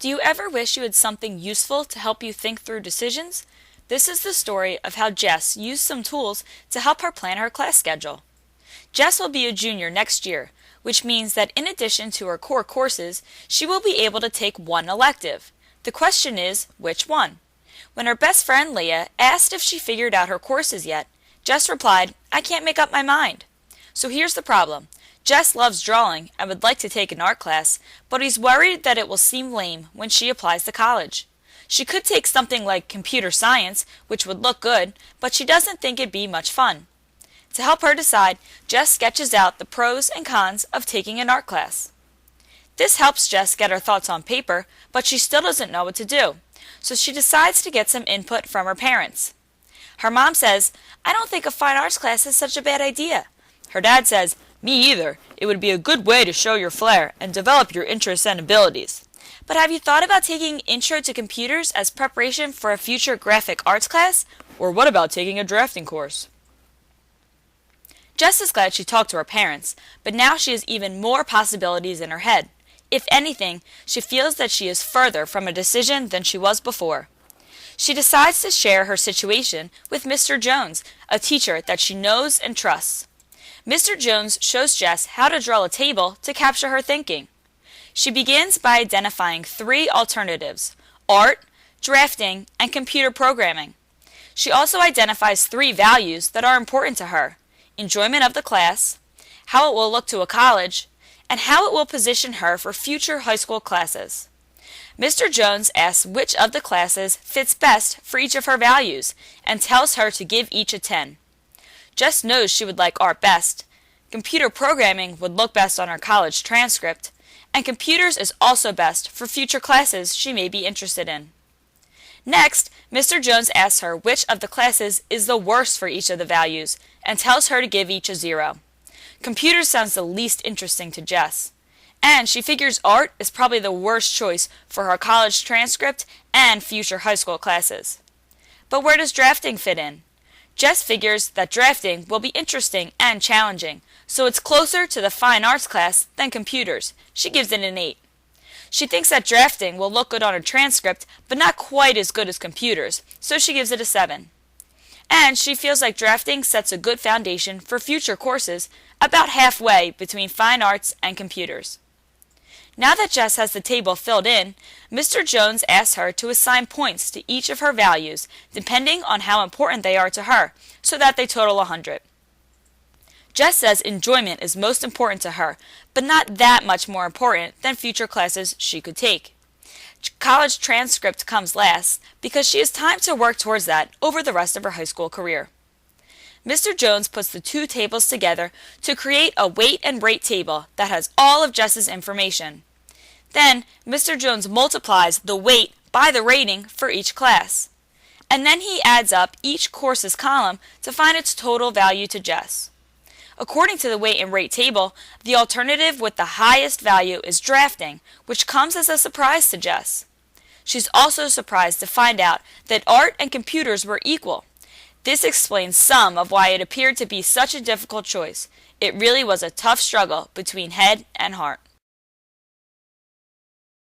Do you ever wish you had something useful to help you think through decisions? This is the story of how Jess used some tools to help her plan her class schedule. Jess will be a junior next year, which means that in addition to her core courses, she will be able to take one elective. The question is, which one? When her best friend Leah asked if she figured out her courses yet, Jess replied, "I can't make up my mind." So here's the problem. Jess loves drawing and would like to take an art class, but he's worried that it will seem lame when she applies to college. She could take something like computer science, which would look good, but she doesn't think it'd be much fun. To help her decide, Jess sketches out the pros and cons of taking an art class. This helps Jess get her thoughts on paper, but she still doesn't know what to do, so she decides to get some input from her parents. Her mom says, "I don't think a fine arts class is such a bad idea." Her dad says, "Me either. It would be a good way to show your flair and develop your interests and abilities. But have you thought about taking Intro to Computers as preparation for a future graphic arts class? Or what about taking a drafting course?" Jess is glad she talked to her parents, but now she has even more possibilities in her head. If anything, she feels that she is further from a decision than she was before. She decides to share her situation with Mr. Jones, a teacher that she knows and trusts. Mr. Jones shows Jess how to draw a table to capture her thinking. She begins by identifying 3 alternatives: art, drafting, and computer programming. She also identifies 3 values that are important to her: enjoyment of the class, how it will look to a college, and how it will position her for future high school classes. Mr. Jones asks which of the classes fits best for each of her values and tells her to give each a 10. Jess knows she would like art best, computer programming would look best on her college transcript, and computers is also best for future classes she may be interested in. Next, Mr. Jones asks her which of the classes is the worst for each of the values and tells her to give each a 0. Computers sounds the least interesting to Jess, and she figures art is probably the worst choice for her college transcript and future high school classes. But where does drafting fit in? Jess figures that drafting will be interesting and challenging, so it's closer to the fine arts class than computers. She gives it an 8. She thinks that drafting will look good on her transcript, but not quite as good as computers, so she gives it a 7. And she feels like drafting sets a good foundation for future courses, about halfway between fine arts and computers. Now that Jess has the table filled in, Mr. Jones asks her to assign points to each of her values, depending on how important they are to her, so that they total 100. Jess says enjoyment is most important to her, but not that much more important than future classes she could take. College transcript comes last because she has time to work towards that over the rest of her high school career. Mr. Jones puts the 2 tables together to create a weight and rate table that has all of Jess's information. Then, Mr. Jones multiplies the weight by the rating for each class. And then he adds up each course's column to find its total value to Jess. According to the weight and rate table, the alternative with the highest value is drafting, which comes as a surprise to Jess. She's also surprised to find out that art and computers were equal. This explains some of why it appeared to be such a difficult choice. It really was a tough struggle between head and heart.